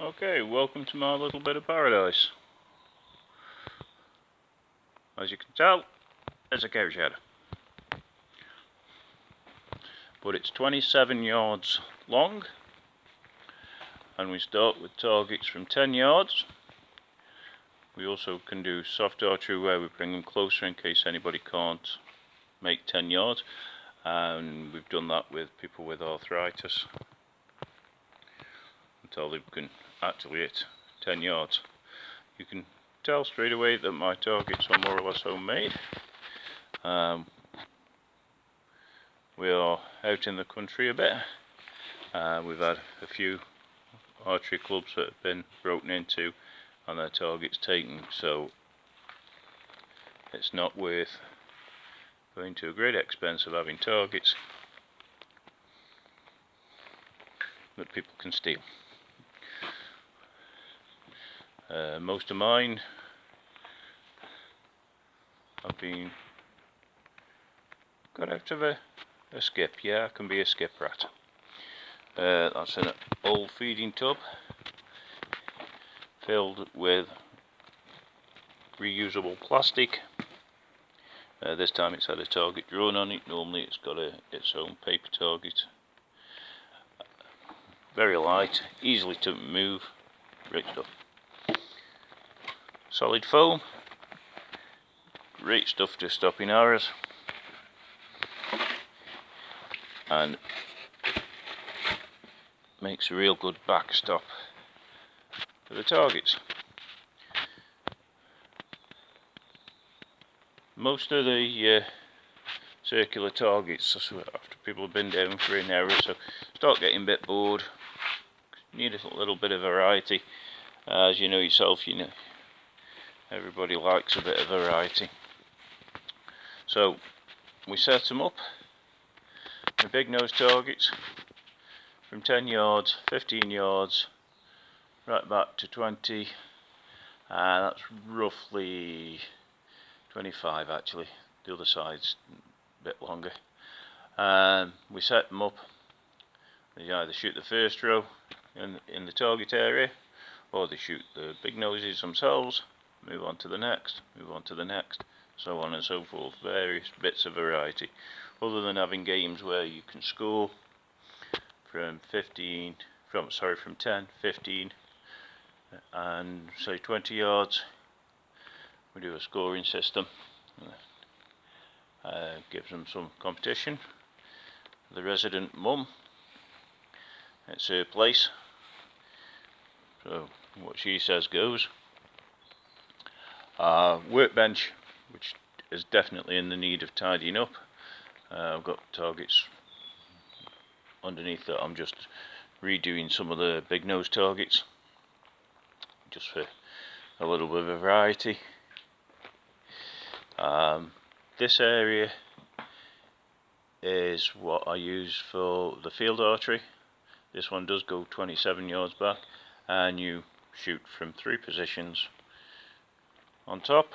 Okay, welcome to my little bit of paradise. As you can tell, it's a cow shed. But it's 27 yards long, and we start with targets from 10 yards. We also can do soft archery where we bring them closer in case anybody can't make 10 yards, and we've done that with people with arthritis until they can actually hit 10 yards. You can tell straight away that my targets are more or less homemade. We are out in the country a bit. We've had a few archery clubs that have been broken into and their targets taken, so it's not worth going to a great expense of having targets that people can steal. Most of mine have been got out of a skip. Yeah, I can be a skip rat. That's an old feeding tub filled with reusable plastic. This time it's had a target drawn on it. Normally it's got its own paper target. Very light, easily to move, great stuff. Solid foam, great stuff to stopping arrows, and makes a real good backstop for the targets. Most of the circular targets, after people have been down for an hour or so, start getting a bit bored. Need a little bit of variety. As you know yourself, everybody likes a bit of variety. So we set them up with big nose targets from 10 yards, 15 yards, right back to 20, and that's roughly 25 actually. The other side's a bit longer. We set them up. They either shoot the first row in the target area, or they shoot the big noses themselves, move on to the next, move on to the next, so on and so forth. Various bits of variety, other than having games where you can score from 10, 15 and say 20 yards. We do a scoring system. Gives them some competition. The resident mum, it's her place, so what she says goes. Workbench, which is definitely in the need of tidying up. I've got targets underneath that. I'm just redoing some of the big nose targets just for a little bit of variety. This area is what I use for the field archery. This one does go 27 yards back, and you shoot from 3 positions on top,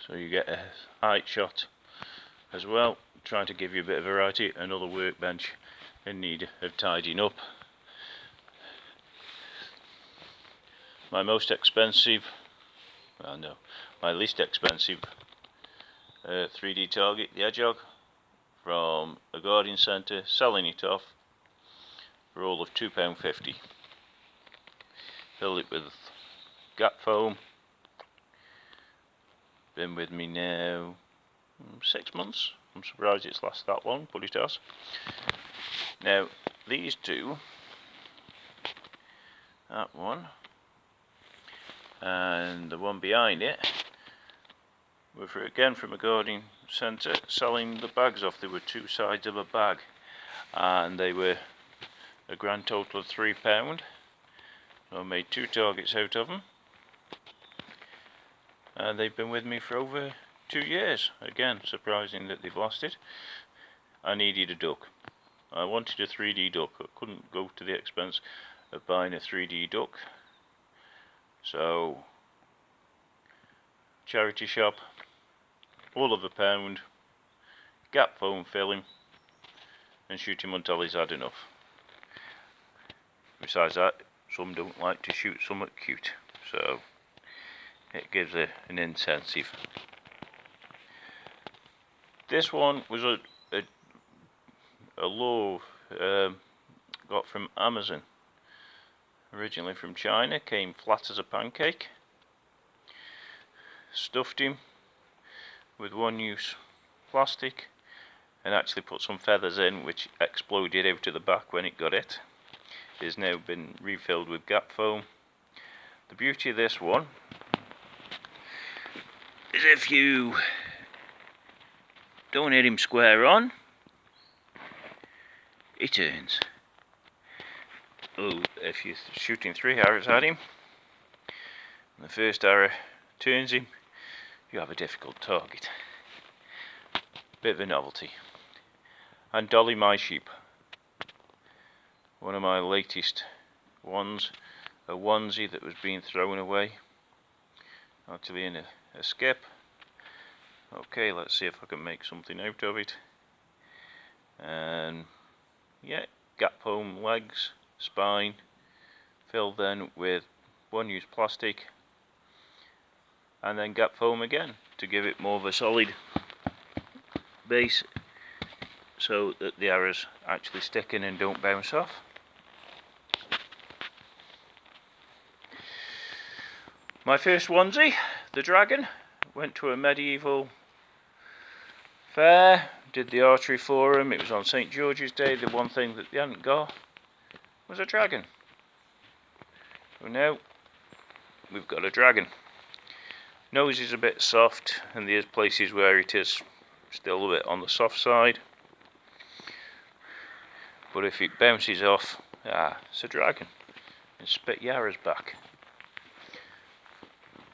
so you get a height shot as well, trying to give you a bit of variety. Another workbench in need of tidying up. My least expensive 3D target, the Hedgehog, from a garden centre, selling it off for all of £2.50. Filled it with gap foam. Been with me now 6 months. I'm surprised it's lasted that long, but it has. Now these two, that one and the one behind it, were again from a gardening centre, selling the bags off. There were 2 sides of a bag, and they were a grand total of £3. So I made 2 targets out of them, and they've been with me for over 2 years. Again, surprising that they've lasted. I needed a duck. I wanted a 3D duck. I couldn't go to the expense of buying a 3D duck, so charity shop, all of £1, gap foam, fill him and shoot him until he's had enough. Besides that, some don't like to shoot something cute, so it gives an incentive. This one was a lure got from Amazon, originally from China, came flat as a pancake. Stuffed him with one-use plastic and actually put some feathers in, which exploded out of the back when it got hit. It has now been refilled with gap foam. The beauty of this one is if you don't hit him square on, he turns. Oh, if you're shooting 3 arrows at him, and the first arrow turns him, you have a difficult target. Bit of a novelty. And Dolly My Sheep, one of my latest ones, a onesie that was being thrown away, actually in a skip. Okay, let's see if I can make something out of it. And yeah, gap foam legs, spine, filled then with one-use plastic, and then gap foam again to give it more of a solid base, so that the arrows actually stick in and don't bounce off. My first onesie, the dragon, went to a medieval fair, did the archery forum. It was on St. George's Day. The one thing that they hadn't got was a dragon. So now we've got a dragon. Nose is a bit soft, and there's places where it is still a bit on the soft side. But if it bounces off, it's a dragon. And spit your arrows back.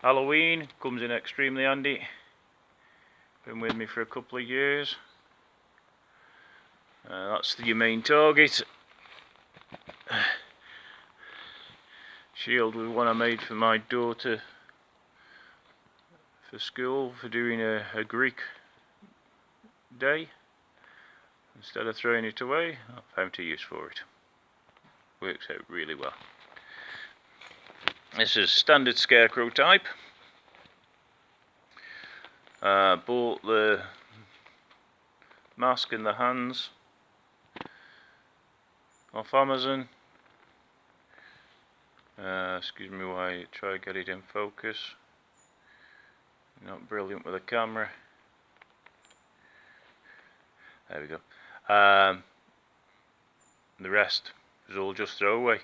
Halloween comes in extremely handy. Been with me for a couple of years. That's your main target. Shield was one I made for my daughter for school for doing a Greek day. Instead of throwing it away, I found a use for it. Works out really well. This is standard scarecrow type. Bought the mask and the hands off Amazon. Excuse me while I try to get it in focus. Not brilliant with the camera. There we go. The rest is all just throwaway.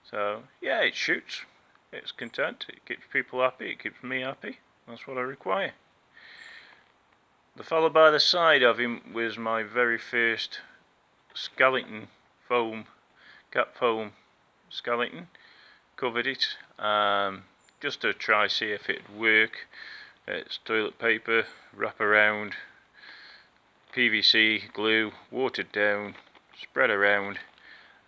So yeah, it shoots. It's content. It keeps people happy. It keeps me happy. That's what I require. The fellow by the side of him was my very first skeleton foam, cap foam skeleton. Covered it just to try see if it'd work. It's toilet paper, wrap around, PVC glue, watered down, spread around,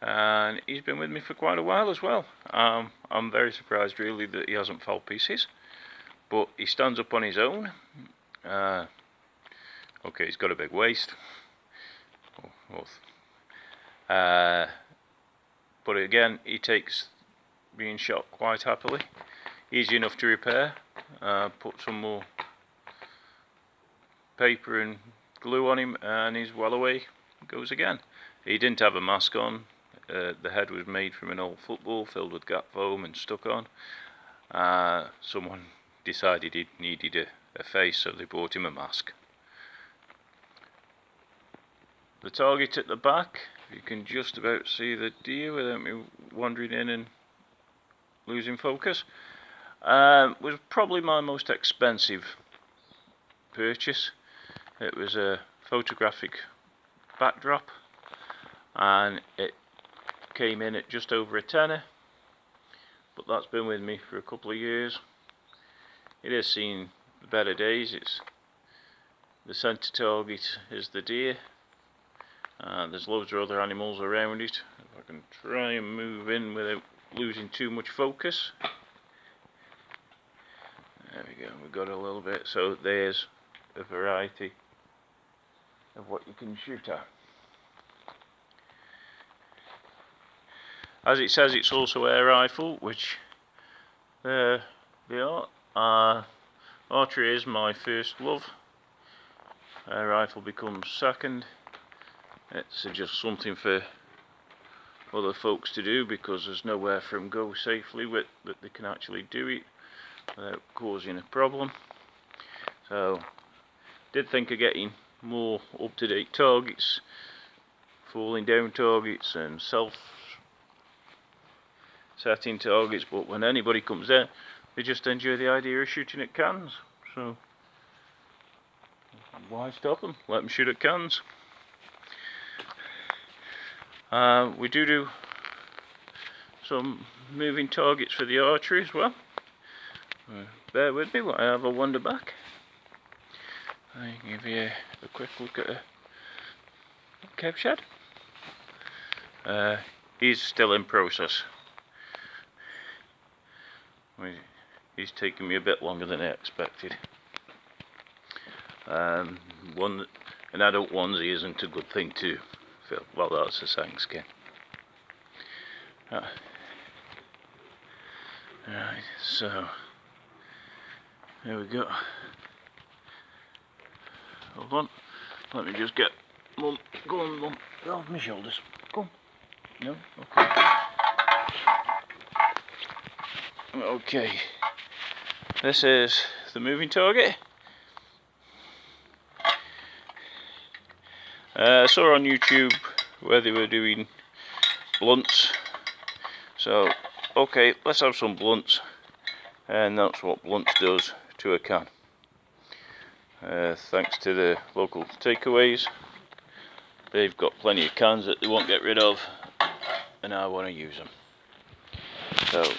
and he's been with me for quite a while as well. I'm very surprised really that he hasn't fell pieces, but he stands up on his own. Okay, he's got a big waist, but again, he takes being shot quite happily. Easy enough to repair. Put some more paper and glue on him and he's well away goes again. He didn't have a mask on. The head was made from an old football filled with gap foam and stuck on. Someone decided he needed a face, so they bought him a mask. The target at the back, you can just about see the deer without me wandering in and losing focus. Was probably my most expensive purchase. It was a photographic backdrop and it came in at just over a tenner, but that's been with me for a couple of years. It has seen the better days. It's the centre target is the deer. There's loads of other animals around it. If I can try and move in without losing too much focus. There we go, we've got a little bit. So there's a variety of what you can shoot at. As it says, it's also air rifle, which they are. Archery is my first love. Air rifle becomes second. It's just something for other folks to do because there's nowhere for them to go safely with that they can actually do it without causing a problem. So, did think of getting more up-to-date targets, falling down targets and self-setting targets, but when anybody comes there, they just enjoy the idea of shooting at cans. So, why stop them? Let them shoot at cans. We do some moving targets for the archery as well. Bear with me while I have a wander back. I can give you a quick look at a cow shed. He's still in process. He's taken me a bit longer than I expected. An adult onesie isn't a good thing to feel. Well, that's a sang skin. Right, so there we go. Hold on, let me just get Mum. Go on, Mum. Get off my shoulders. Come. No? Okay. Okay. This is the moving target. I saw on YouTube where they were doing blunts. So, okay, let's have some blunts. And that's what blunts does to a can. Thanks to the local takeaways. They've got plenty of cans that they won't get rid of, and I want to use them. So